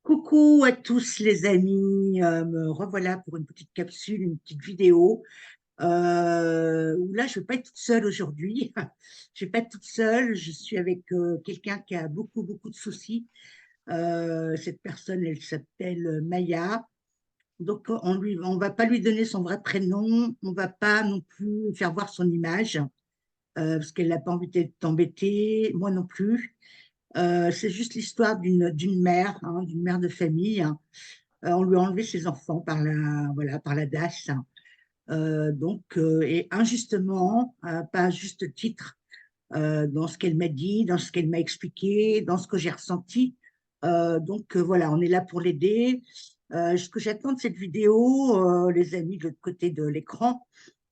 Coucou à tous les amis, me revoilà pour une petite capsule, une petite vidéo. Où là, je ne vais pas être toute seule aujourd'hui. Je ne vais pas être toute seule, je suis avec quelqu'un qui a beaucoup, beaucoup de soucis. Cette personne, elle s'appelle Maya. Donc, on va pas lui donner son vrai prénom, on va pas non plus faire voir son image, parce qu'elle n'a pas envie de t'embêter, moi non plus. C'est juste l'histoire d'une mère, hein, d'une mère de famille, hein. On lui a enlevé ses enfants par voilà, par la DAS, hein. Et injustement, pas à juste titre, dans ce qu'elle m'a dit, dans ce qu'elle m'a expliqué, dans ce que j'ai ressenti. Voilà, on est là pour l'aider. Ce que j'attends de cette vidéo, les amis de l'autre côté de l'écran,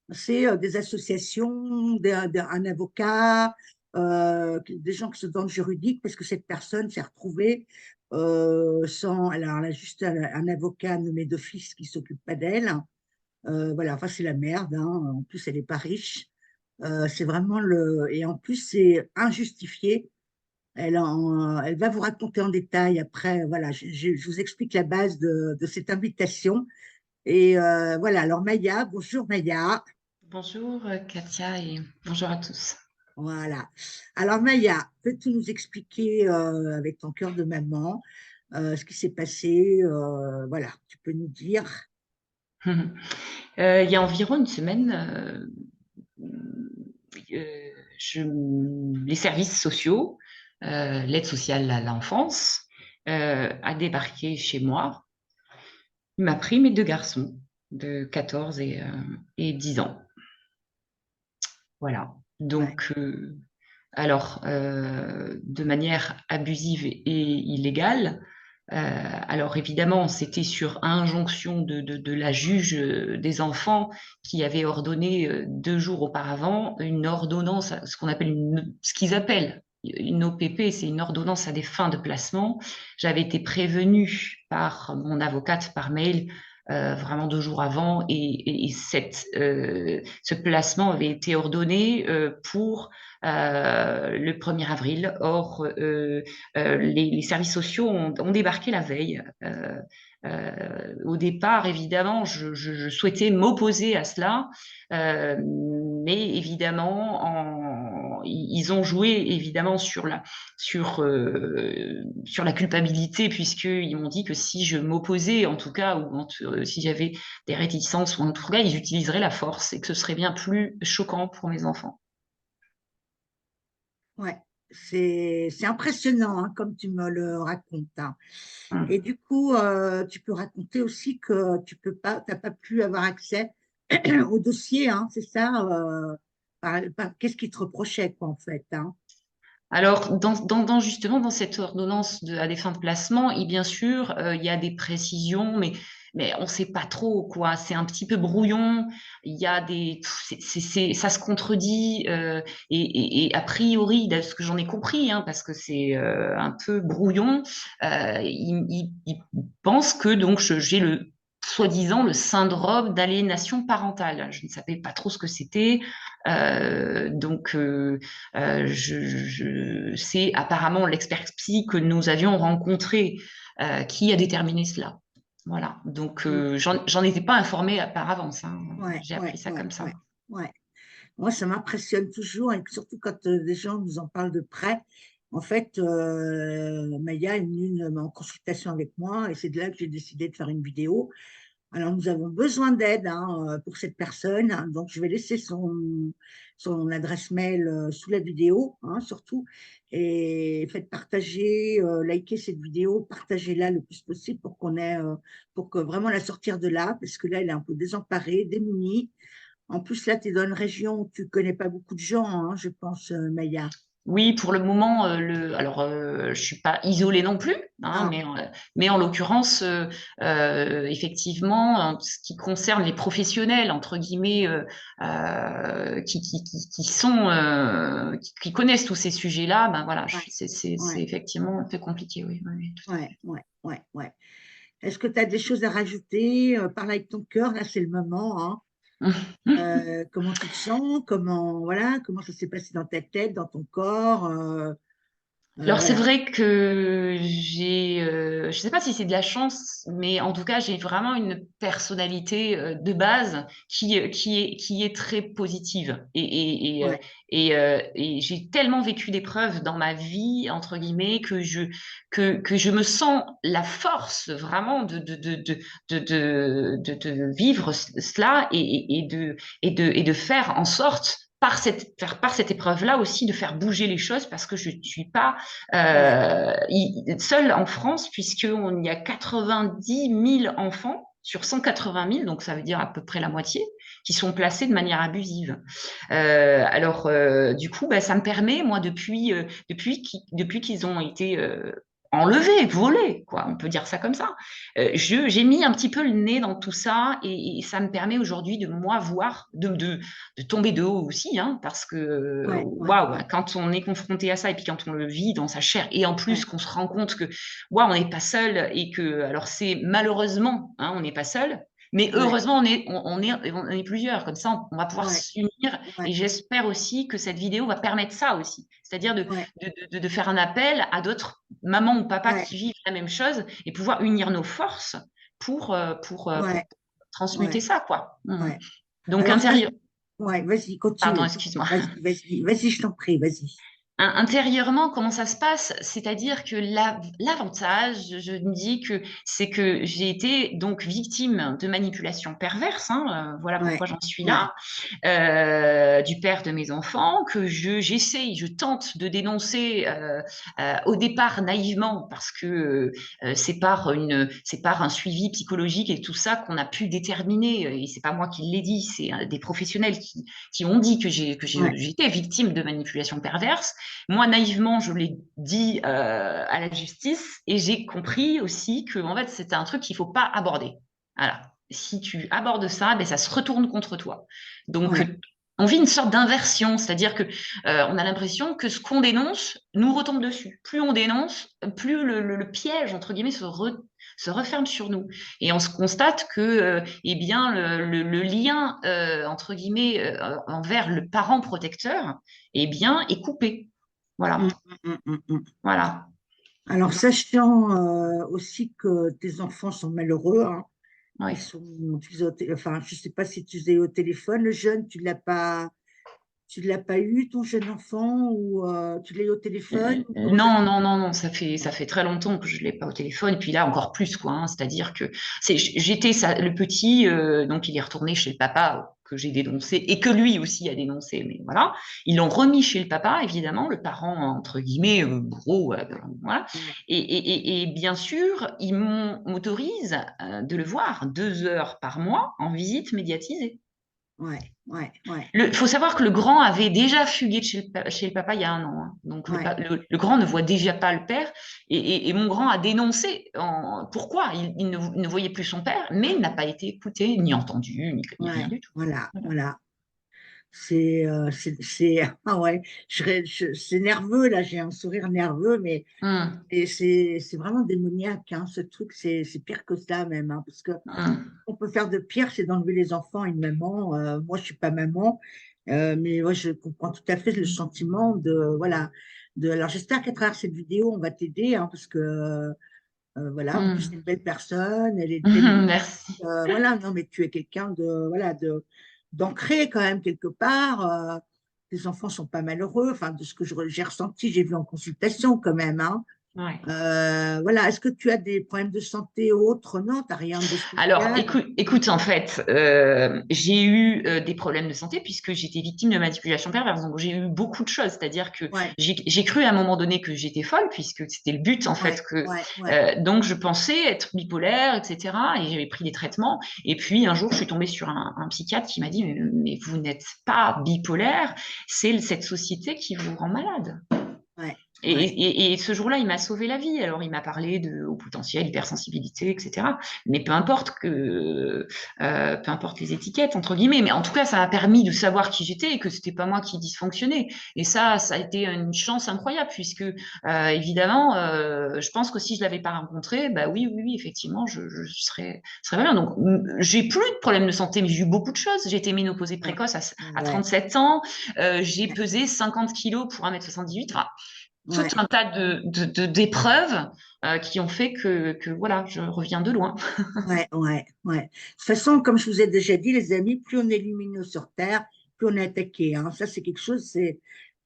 c'est des associations, un avocat, des gens qui sont dans le juridique, parce que cette personne s'est retrouvée sans. Alors, elle a juste un avocat nommé d'office qui s'occupe pas d'elle. Voilà, enfin, c'est la merde, hein. En plus, elle n'est pas riche. C'est vraiment le. Et en plus, c'est injustifié. Elle va vous raconter en détail après. Voilà, je vous explique la base de cette invitation. Et voilà, alors Maya, bonjour Maya. Bonjour Katia et bonjour à tous. Voilà. Alors Maya, peux-tu nous expliquer avec ton cœur de maman ce qui s'est passé, voilà, tu peux nous dire. Il y a environ une semaine, les services sociaux, l'aide sociale à l'enfance, a débarqué chez moi. Il m'a pris mes deux garçons de 14 et 10 ans. Voilà. Ouais, Donc, de manière abusive et illégale. Alors évidemment, c'était sur injonction de la juge des enfants qui avait ordonné 2 jours auparavant une ordonnance, ce qu'ils appellent une OPP, c'est une ordonnance à des fins de placement. J'avais été prévenue par mon avocate par mail vraiment 2 jours avant et ce placement avait été ordonné pour le 1er avril. Or, les services sociaux ont débarqué la veille. Au départ, évidemment, je souhaitais m'opposer à cela, mais évidemment, ils ont joué évidemment sur la culpabilité, puisqu'ils m'ont dit que si je m'opposais, en tout cas, si j'avais des réticences, ou en tout cas, ils utiliseraient la force et que ce serait bien plus choquant pour mes enfants. ouais. C'est impressionnant, hein, comme tu me le racontes, hein. Et Hum. du coup, tu peux raconter aussi que tu peux pas, t'as pas pu avoir accès au dossier, hein, c'est ça, qu'est-ce qui te reprochait, quoi, en fait, hein? Alors, justement, dans cette ordonnance à des fins de placement, bien sûr, il y a des précisions, mais on ne sait pas trop, quoi. C'est un petit peu brouillon. Il y a ça se contredit. Et a priori, de ce que j'en ai compris, hein, parce que c'est un peu brouillon, il pense que donc j'ai soi-disant le syndrome d'aliénation parentale. Je ne savais pas trop ce que c'était. Donc, c'est apparemment l'expert psy que nous avions rencontré qui a déterminé cela. Voilà. Donc, Mm. j'en étais pas informée par avance, hein. Ouais, J'ai appris ouais, ça ouais, comme ça. ouais, ouais. Moi, ça m'impressionne toujours, et surtout quand des gens nous en parlent de près. En fait, Maya est venue en consultation avec moi, et c'est de là que j'ai décidé de faire une vidéo. Alors, nous avons besoin d'aide, hein, pour cette personne, hein. Donc, je vais laisser son adresse mail sous la vidéo, hein, surtout. Et faites partager, likez cette vidéo, partagez-la le plus possible pour que vraiment la sortir de là, parce que là, elle est un peu désemparée, démunie. En plus, là, tu es dans une région où tu connais pas beaucoup de gens, hein, je pense, Maya. Oui, pour le moment, alors je suis pas isolée non plus, hein, Non, mais en l'occurrence, effectivement, en ce qui concerne les professionnels entre guillemets qui connaissent tous ces sujets-là, ben voilà, ouais, c'est ouais, effectivement un peu compliqué, oui, oui, oui, tout à ouais, ouais, ouais, ouais. Est-ce que tu as des choses à rajouter? Parle avec ton cœur, là, c'est le moment, hein. fait. Comment tu te sens? Voilà, comment ça s'est passé dans ta tête, dans ton corps? Alors c'est Voilà. vrai que je sais pas si c'est de la chance, mais en tout cas j'ai vraiment une personnalité de base qui est très positive Ouais, et j'ai tellement vécu d'épreuves dans ma vie entre guillemets que je me sens la force vraiment de vivre cela et de faire en sorte par cette épreuve-là aussi de faire bouger les choses parce que je ne suis pas ouais, seul en France, puisqu'il y a 90 000 enfants sur 180 000, donc ça veut dire à peu près la moitié, qui sont placés de manière abusive. Du coup, bah, ça me permet, moi, depuis qu'ils ont été enlevés, volés, quoi, on peut dire ça comme ça, j'ai mis un petit peu le nez dans tout ça et ça me permet aujourd'hui de moi voir, de tomber de haut aussi, hein, parce que ouais, ouais, waouh, ouais, quand on est confronté à ça et puis quand on le vit dans sa chair et en plus ouais, qu'on se rend compte que waouh, on n'est pas seul et que alors c'est malheureusement, hein, on n'est pas seul. Mais ouais, heureusement, on est plusieurs. Comme ça, on va pouvoir ouais, s'unir. ouais, Et j'espère aussi que cette vidéo va permettre ça aussi. C'est-à-dire ouais, de faire un appel à d'autres mamans ou papas ouais, qui vivent la même chose et pouvoir unir nos forces pour ouais, transmuter ouais, ça, quoi. Mhm. ouais. Donc, Alors, intérieur. ouais, vas-y, Pardon, continue. excuse-moi. Vas-y, vas-y, vas-y, je t'en prie, vas-y. Intérieurement, comment ça se passe? C'est-à-dire que l'avantage, je me dis que c'est que j'ai été donc victime de manipulation perverse, hein, voilà Ouais, pourquoi j'en suis ouais, là, du père de mes enfants, que j'essaye, je tente de dénoncer au départ naïvement parce que c'est par un suivi psychologique et tout ça qu'on a pu déterminer, et c'est pas moi qui l'ai dit, c'est des professionnels qui ont dit ouais, j'étais victime de manipulation perverse. Moi, naïvement, je l'ai dit à la justice et j'ai compris aussi que en fait, c'était un truc qu'il faut pas aborder. Voilà. Si tu abordes ça, ben, ça se retourne contre toi. Donc, ouais, on vit une sorte d'inversion, c'est-à-dire que on a l'impression que ce qu'on dénonce nous retombe dessus. Plus on dénonce, plus le piège entre guillemets se referme sur nous. Et on se constate que, eh bien, le lien entre guillemets envers le parent protecteur, eh bien, est coupé. Voilà, mm, mm. voilà. Alors, Donc, sachant aussi que tes enfants sont malheureux, hein, ils ouais. sont, enfin, je sais pas si tu les as eu au téléphone, le jeune, tu l'as pas eu, ton jeune enfant, ou tu l'as eu au téléphone, ou comment ça se Non, non, non, non, ça fait très longtemps que je l'ai pas au téléphone. Et puis là, encore plus, quoi, hein. C'est-à-dire que j'étais le petit, donc il est retourné chez le papa que j'ai dénoncé et que lui aussi a dénoncé. Mais voilà, ils l'ont remis chez le papa, évidemment, le parent entre guillemets gros, voilà. Ouais, Et bien sûr, ils m'autorisent de le voir 2 heures par mois en visite médiatisée. ouais, ouais, ouais, Il faut savoir que le grand avait déjà fugué de chez le papa il y a un an, hein. Donc ouais, le grand ne voit déjà pas le père. Et mon grand a dénoncé pourquoi il ne voyait plus son père, mais il n'a pas été écouté, ni entendu, ni rien ouais, du tout. voilà, Voilà. voilà. Ah ouais, c'est nerveux, là, j'ai un sourire nerveux, mais Hum, c'est vraiment démoniaque, hein, ce truc, c'est pire que ça même, hein, parce que hum, on peut faire de pire, c'est d'enlever les enfants à une maman. Moi, je suis pas maman, mais moi, je comprends tout à fait le sentiment de, voilà, alors j'espère qu'à travers cette vidéo, on va t'aider, hein, parce que, voilà, en plus, c'est une hum. belle personne, elle est, Merci. voilà, non, mais tu es quelqu'un de, voilà, d'ancré quand même quelque part. Les enfants sont pas malheureux, enfin, de ce que j'ai ressenti, j'ai vu en consultation quand même, hein. Ouais. Voilà, est-ce que tu as des problèmes de santé autres? Non, tu n'as rien de Alors, spécial. écoute, en fait, j'ai eu des problèmes de santé puisque j'étais victime de manipulation perverse. Donc, j'ai eu beaucoup de choses. C'est-à-dire que Ouais, j'ai cru à un moment donné que j'étais folle puisque c'était le but, en fait. ouais, ouais, ouais, Donc, je pensais être bipolaire, etc. Et j'avais pris des traitements. Et puis, un jour, je suis tombée sur un psychiatre qui m'a dit, mais vous n'êtes pas bipolaire, c'est cette société qui vous rend malade. ouais, Et, ouais, et ce jour-là, il m'a sauvé la vie. Alors, il m'a parlé de haut potentiel, hypersensibilité, etc. Mais peu importe les étiquettes entre guillemets. Mais en tout cas, ça m'a permis de savoir qui j'étais et que c'était pas moi qui dysfonctionnais. Et ça a été une chance incroyable puisque évidemment, je pense que si je l'avais pas rencontré, bah oui, oui, oui, effectivement, serais pas bien. Donc, j'ai plus de problèmes de santé, mais j'ai eu beaucoup de choses. J'ai été ménopausée ouais, précoce à ouais, 37 ans. J'ai pesé 50 kilos pour 1,78 m. Enfin, tout ouais, un tas d'épreuves qui ont fait que voilà, je reviens de loin. ouais, ouais, ouais. De toute façon, comme je vous ai déjà dit, les amis, plus on est lumineux sur Terre, plus on est attaqué, hein. Ça, c'est quelque chose, il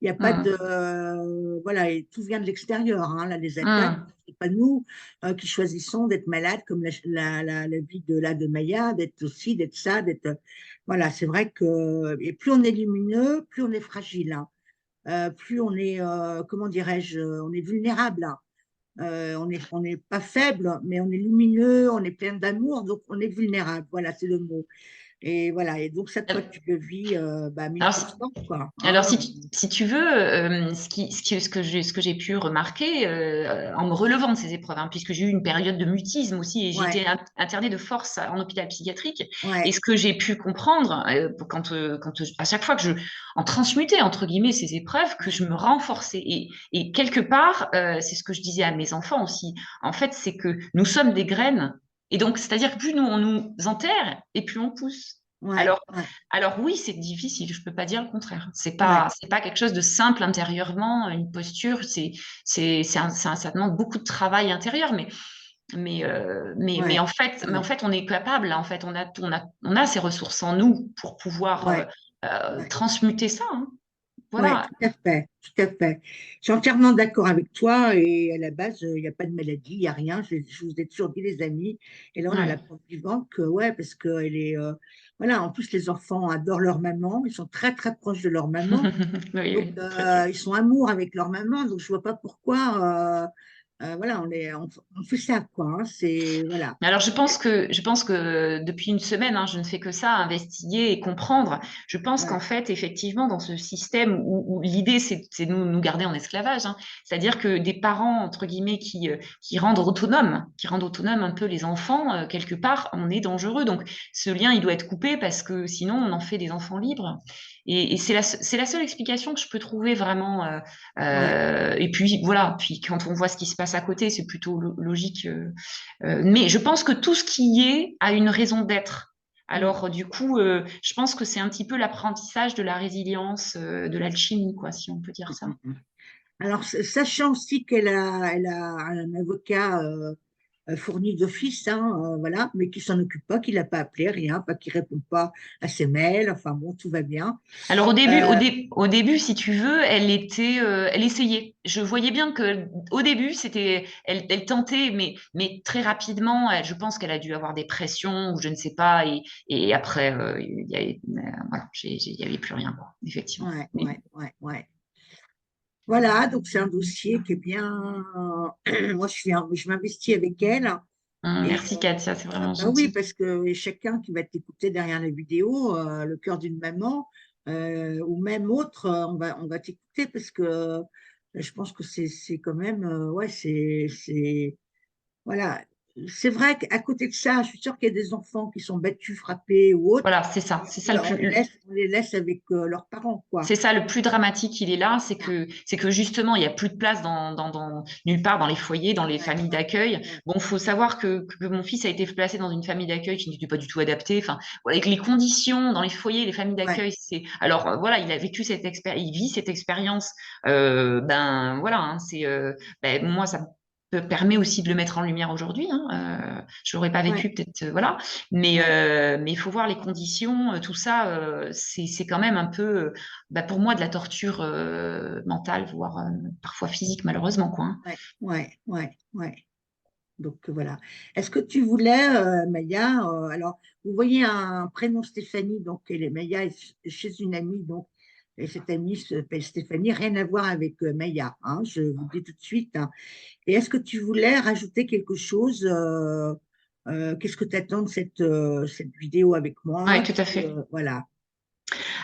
n'y a pas de, Mm, voilà, et tout vient de l'extérieur, hein. Là, les attaques, mm. c'est pas nous qui choisissons d'être malades, comme la vie de Maya, d'être aussi, d'être ça, d'être, voilà, c'est vrai que, et plus on est lumineux, plus on est fragile, hein. Plus on est, comment dirais-je, on est vulnérable, hein. On n'est pas faible, mais on est lumineux, on est plein d'amour, donc on est vulnérable. Voilà, c'est le mot. Et voilà, et donc ça, toi, tu le vis bah, Alors, 1000%, quoi. Alors, Hein. si tu veux, ce que j'ai pu remarquer en me relevant de ces épreuves, hein, puisque j'ai eu une période de mutisme aussi et j'ai Ouais, été internée de force en hôpital psychiatrique, et ouais, ce que j'ai pu comprendre à chaque fois que en transmutais entre guillemets ces épreuves, que je me renforçais et quelque part, c'est ce que je disais à mes enfants aussi. En fait, c'est que nous sommes des graines et donc c'est-à-dire que plus nous on nous enterre et plus on pousse. ouais, Alors ouais, alors oui, c'est difficile, je peux pas dire le contraire. ouais, C'est pas quelque chose de simple intérieurement, une posture, ça demande beaucoup de travail intérieur, ouais, mais en ouais, fait, on est capable, là, en fait, on a ces ressources en nous pour pouvoir ouais, ouais. transmuter ça, hein. Ouais, Voilà. tout à fait, tout à fait. Je suis entièrement d'accord avec toi et à la base, il n'y a pas de maladie, il n'y a rien. Je vous ai toujours dit, les amis. Et là, on a la Ouais. preuve vivante que, ouais, parce que elle est, voilà, en plus, les enfants adorent leur maman, ils sont très, très proches de leur maman. Oui, Donc, oui, très sûr. ils sont amour avec leur maman, donc je vois pas pourquoi, voilà, on fait ça, quoi. Hein, c'est, voilà. Alors, je pense que depuis une semaine, hein, je ne fais que ça, investiguer et comprendre. Je pense qu'en Ouais, fait, effectivement, dans ce système où l'idée, c'est de nous garder en esclavage, hein, c'est-à-dire que des parents, entre guillemets, qui rendent autonomes un peu les enfants, quelque part, on est dangereux. Donc, ce lien, il doit être coupé parce que sinon, on en fait des enfants libres. Et c'est la seule explication que je peux trouver vraiment. ouais. Et puis, voilà. Puis, quand on voit ce qui se passe à côté, c'est plutôt logique. Mais je pense que tout ce qui y est a une raison d'être. Mm, Alors, du coup, je pense que c'est un petit peu l'apprentissage de la résilience, de l'alchimie, quoi, si on peut dire mm, ça. mm, mm. Alors, sachant aussi elle a un avocat fourni d'office, hein, voilà, mais qui s'en occupe pas, qui l'a pas appelé, rien, pas qui répond pas à ses mails, enfin bon, tout va bien. Alors, Euh, au début, si tu veux, elle essayait. Je voyais bien que, au début, elle tentait, mais très rapidement, je pense qu'elle a dû avoir des pressions ou je ne sais pas. Et après, voilà, il y avait plus rien, quoi, effectivement. ouais, Mais, ouais, ouais, ouais. Voilà, donc c'est un dossier qui est bien. Moi, je m'investis avec elle. Et merci, Katia, c'est vraiment bah oui, gentil. parce que chacun qui va t'écouter derrière la vidéo, le cœur d'une maman, ou même autre, on va t'écouter parce que je pense que c'est quand même, ouais, voilà. C'est vrai qu'à côté de ça, je suis sûre qu'il y a des enfants qui sont battus, frappés ou autres. Voilà, c'est ça. C'est ça le plus. On les laisse avec leurs parents, quoi. C'est ça le plus dramatique, il est là, Ah, c'est que justement, il n'y a plus de place nulle part dans les foyers, dans les ouais, familles ouais, d'accueil. ouais, Bon, faut savoir que mon fils a été placé dans une famille d'accueil qui n'était pas du tout adaptée. Enfin, voilà, avec les conditions dans les foyers, les familles ouais, d'accueil, c'est. Alors voilà, il a vécu il vit cette expérience. Ben voilà, hein, ben, moi ça me permet aussi de le mettre en lumière aujourd'hui. Hein. Je l'aurais pas ouais, vécu peut-être, voilà. ouais. Mais il faut voir les conditions, tout ça, c'est quand même un peu bah, pour moi de la torture mentale, voire parfois physique, malheureusement, quoi, hein. Ouais, ouais, ouais, ouais. Donc voilà. Est-ce que tu voulais, Maya, alors vous voyez un prénom Stéphanie, donc Maya est chez une amie, donc et cette amie s'appelle Stéphanie, rien à voir avec Maya, hein, je vous le dis tout de suite. Hein. Et est-ce que tu voulais rajouter quelque chose qu'est-ce que tu attends de cette vidéo avec Ouais, moi? tout à fait. Voilà.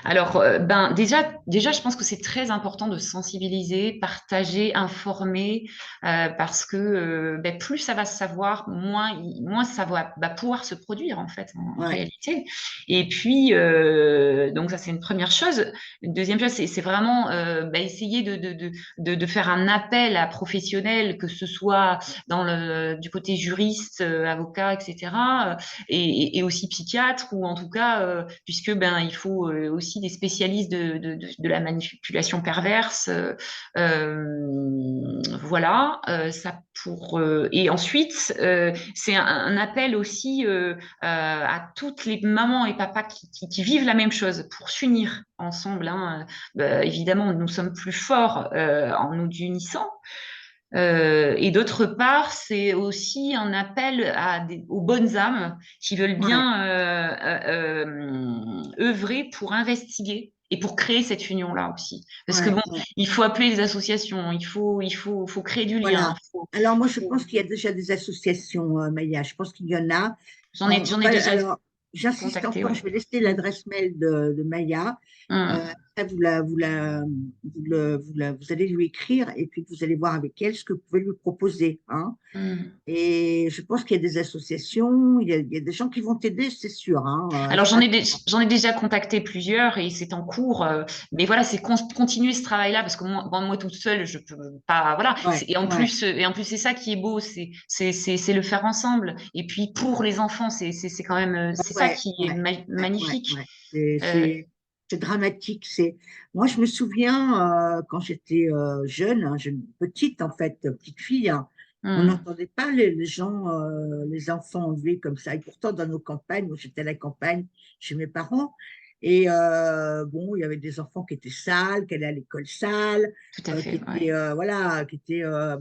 Alors, ben déjà, je pense que c'est très important de sensibiliser, partager, informer, parce que ben, plus ça va se savoir, moins ça va pouvoir se produire en fait, en Ouais, réalité. Et puis, donc ça c'est une première chose. Une deuxième chose, c'est vraiment ben, essayer de faire un appel à professionnels, que ce soit du côté juriste, avocat, etc. Et aussi psychiatre ou en tout cas puisque ben il faut aussi aussi des spécialistes de la manipulation perverse. Voilà, ça pour. Et ensuite, c'est un appel aussi à toutes les mamans et papas qui vivent la même chose pour s'unir ensemble. Hein. Évidemment, nous sommes plus forts en nous unissant. Et d'autre part, c'est aussi un appel aux bonnes âmes qui veulent ouais, bien œuvrer pour investiguer et pour créer cette union-là aussi. Parce que ouais, bon, ouais. il faut appeler les associations, faut créer du lien. Voilà. Alors, moi, je Faut- pense qu'il y a déjà des associations, Maya. Je pense qu'il y en a. j'en ai déjà Alors, j'insiste contacté, encore, ouais. je vais laisser l'adresse mail de Maya. Hum, Ça, vous allez lui écrire et puis vous allez voir avec elle ce que vous pouvez lui proposer. Hein. hum. Et je pense qu'il y a des associations, il y a des gens qui vont t'aider, c'est sûr. Hein. Alors Ça, j'en ai déjà contacté plusieurs et c'est en cours. Mais voilà, c'est continuer ce travail-là parce que moi toute seule, je peux pas. Voilà. ouais, ouais, Et en plus c'est ça qui est beau, c'est le faire ensemble. Et puis pour les enfants, c'est quand même c'est ça ouais, qui est ouais, ouais, magnifique. ouais. Euh, C'est dramatique. Moi, je me souviens quand j'étais jeune, hein, petite en fait, petite fille, hein, on hum, n'entendait pas les gens, les enfants enlevés comme ça. Et pourtant, dans nos campagnes, moi j'étais à la campagne chez mes parents, et bon, il y avait des enfants qui étaient sales, qui allaient à l'école sale, tout à qui fait. étaient Ouais. voilà,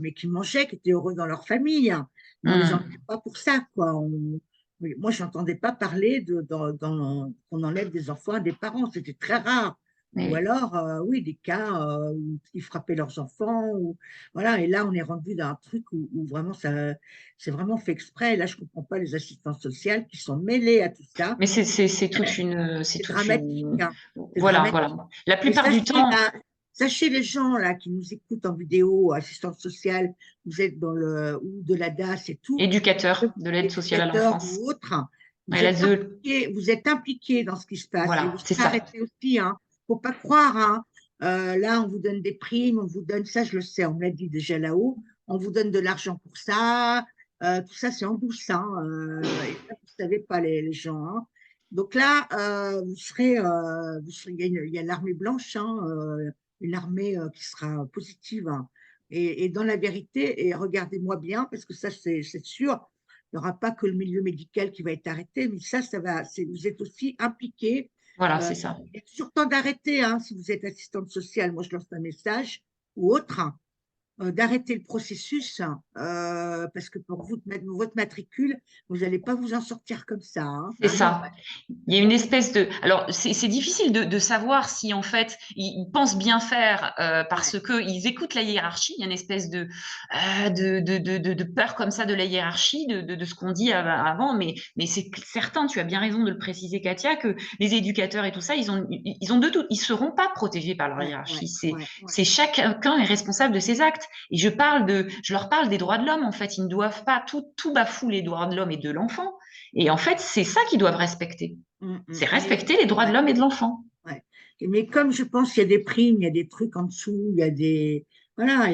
mais qui mangeaient, qui étaient heureux dans leur famille. Hein. Mais on les enlevait Hum. pas pour ça, quoi. Oui, moi, je n'entendais pas parler qu'on enlève des enfants à des parents. C'était très rare. Ou Oui. alors, oui, des cas où ils frappaient leurs enfants. Voilà. Et là, on est rendu dans un truc où vraiment, c'est vraiment fait exprès. Là, je ne comprends pas les assistantes sociales qui sont mêlées à tout ça. Mais c'est C'est toute dramatique, une hein. C'est voilà dramatique. voilà. La Et plupart du temps, sachez les gens là qui nous écoutent en vidéo, assistantes sociales, vous êtes ou de la DAS et tout, éducateur de l'aide sociale à éducateurs l'enfance, ou autres, ouais, la ZEE, vous êtes impliqués dans ce qui se passe et vous voilà, c'est serez ça. arrêtés aussi. Hein. Faut pas croire. Hein. Là, on vous donne des primes, on vous donne ça, je le sais, on me l'a dit déjà là-haut. On vous donne de l'argent pour ça. Tout ça, c'est en douce. Hein. Et ça, vous savez pas les gens. Hein. Donc là, il y a l'armée blanche, hein, une armée qui sera positive. Hein. Et dans la vérité, et regardez-moi bien, parce que ça, c'est sûr, il n'y aura pas que le milieu médical qui va être arrêté, mais ça va, vous êtes aussi impliqués. Voilà, Euh, c'est ça. il y a toujours temps d'arrêter, hein, si vous êtes assistante sociale, moi je lance un message, ou autre, hein, d'arrêter le processus, hein, parce que pour vous, votre matricule, vous n'allez pas vous en sortir comme ça. Hein. C'est Ah non, ça. Il y a une espèce de. Alors, c'est difficile de savoir si, en fait, ils pensent bien faire ouais, parce qu'ils écoutent la hiérarchie. Il y a une espèce de peur comme ça de la hiérarchie, de ce qu'on dit avant. Mais c'est certain, tu as bien raison de le préciser, Katia, que les éducateurs et tout ça, ils ont de tout. Ils ne seront pas protégés par leur ouais, ouais, hiérarchie. ouais, ouais. C'est chacun est responsable de ses actes. Et je leur parle des droits de l'homme, en fait. Ils ne doivent pas tout bafouer les droits de l'homme et de l'enfant. Et en fait, c'est ça qu'ils doivent respecter. C'est Mais, respecter les droits de ouais, l'homme et de l'enfant. ouais. Mais comme je pense qu'il y a des primes, il y a des trucs en dessous, il y a des. Voilà,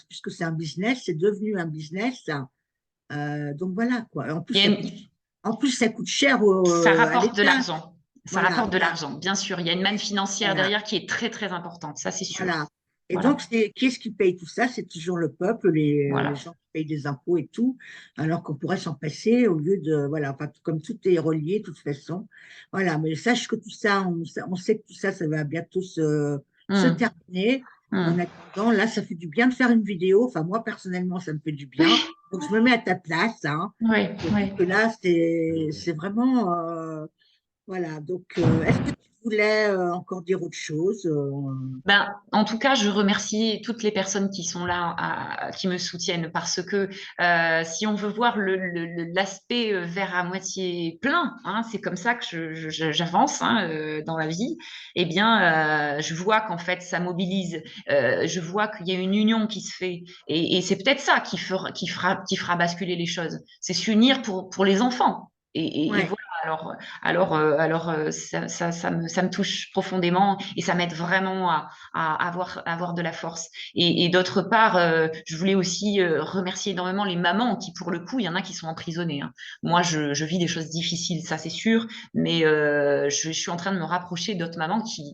puisque c'est un business, c'est devenu un business. Ça. Donc voilà, quoi. Il y a une- En plus, ça coûte cher Ça à rapporte de l'État. l'argent. Ça Voilà, rapporte de l'argent, bien sûr. Il y a une manne financière voilà, derrière qui est très, très importante. Ça, c'est sûr. voilà. Et donc, Voilà. qui est-ce qui paye tout ça? C'est toujours le peuple, les Voilà. gens qui payent des impôts et tout, alors qu'on pourrait s'en passer au lieu de, voilà, enfin, comme tout est relié de toute façon. Voilà, mais sache que tout ça, on sait que tout ça, ça va bientôt se Hum, terminer. En hum. attendant, là, ça fait du bien de faire une vidéo. Enfin, moi, personnellement, ça me fait du bien. Oui, Donc, je me mets à ta place, hein. oui, Je dis oui. que là, c'est vraiment, voilà. Donc, est-ce que tu voulais encore dire autre chose? Ben, en tout cas, je remercie toutes les personnes qui sont là, qui me soutiennent, parce que si on veut voir l'aspect verre à moitié plein, hein, c'est comme ça que j'avance hein, dans la vie, eh bien, je vois qu'en fait, ça mobilise, je vois qu'il y a une union qui se fait, et c'est peut-être ça qui fera basculer les choses. C'est s'unir pour les enfants. Et Ouais. voilà, alors ça me touche profondément et ça m'aide vraiment à avoir de la force. Et d'autre part, je voulais aussi remercier énormément les mamans qui, pour le coup, il y en a qui sont emprisonnées, hein. Moi, je vis des choses difficiles, ça c'est sûr, mais je suis en train de me rapprocher d'autres mamans qui,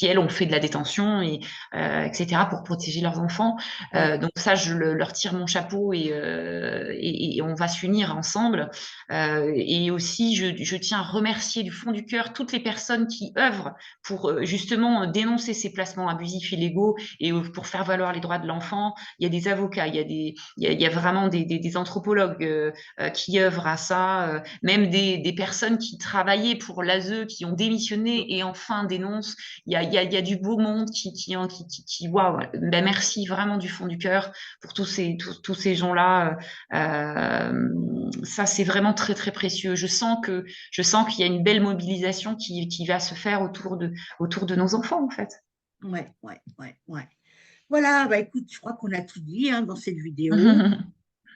elles, ont fait de la détention, etc., pour protéger leurs enfants. Ouais, Donc ça, leur tire mon chapeau et on va s'unir ensemble. Et aussi, je tiens à remercier du fond du cœur toutes les personnes qui œuvrent pour justement dénoncer ces placements abusifs illégaux et pour faire valoir les droits de l'enfant. Il y a des avocats, il y a vraiment des anthropologues qui œuvrent à ça, même des personnes qui travaillaient pour l'ASE, qui ont démissionné et enfin dénoncent. Il y a du beau monde waouh, ben merci vraiment du fond du cœur pour tous ces gens-là. Ça, c'est vraiment très, très précieux. Je sens qu'il y a une belle mobilisation qui va se faire autour de nos enfants, en fait. ouais, ouais, ouais, ouais. Voilà, bah écoute, je crois qu'on a tout dit hein, dans cette vidéo.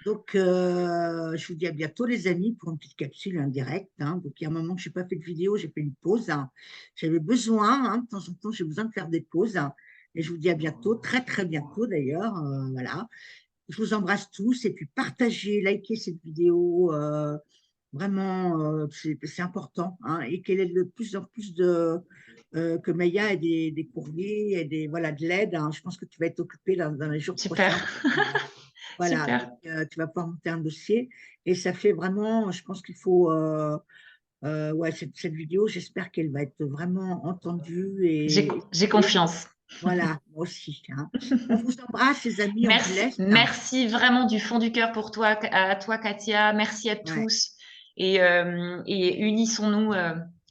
Donc, je vous dis à bientôt, les amis, pour une petite capsule indirecte, hein. Donc, il y a un moment que je n'ai pas fait de vidéo, j'ai fait une pause, hein. J'avais besoin, hein, de temps en temps, j'ai besoin de faire des pauses, hein. Et je vous dis à bientôt, très, très bientôt d'ailleurs. Voilà. Je vous embrasse tous et puis partagez, likez cette vidéo. Vraiment, c'est important, hein, et qu'elle ait de plus en plus que Maya ait des courriers et voilà, de l'aide, hein. Je pense que tu vas être occupée dans les jours Super. prochains. Voilà, donc Super. tu vas pouvoir monter un dossier. Et ça fait vraiment, je pense qu'il faut, ouais, cette vidéo, j'espère qu'elle va être vraiment entendue. J'ai Et confiance. voilà, moi aussi, hein. On vous embrasse, les amis, on vous laisse, hein. Merci vraiment du fond du cœur pour toi, à toi, Katia. Merci à Ouais, tous. Et unissons-nous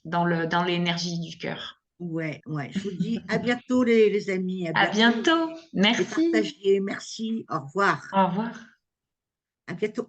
dans l'énergie du cœur. ouais, ouais. Je vous dis à bientôt, les amis, à À bientôt. bientôt. Et Merci. partagez. Merci, au revoir. Au revoir. À bientôt.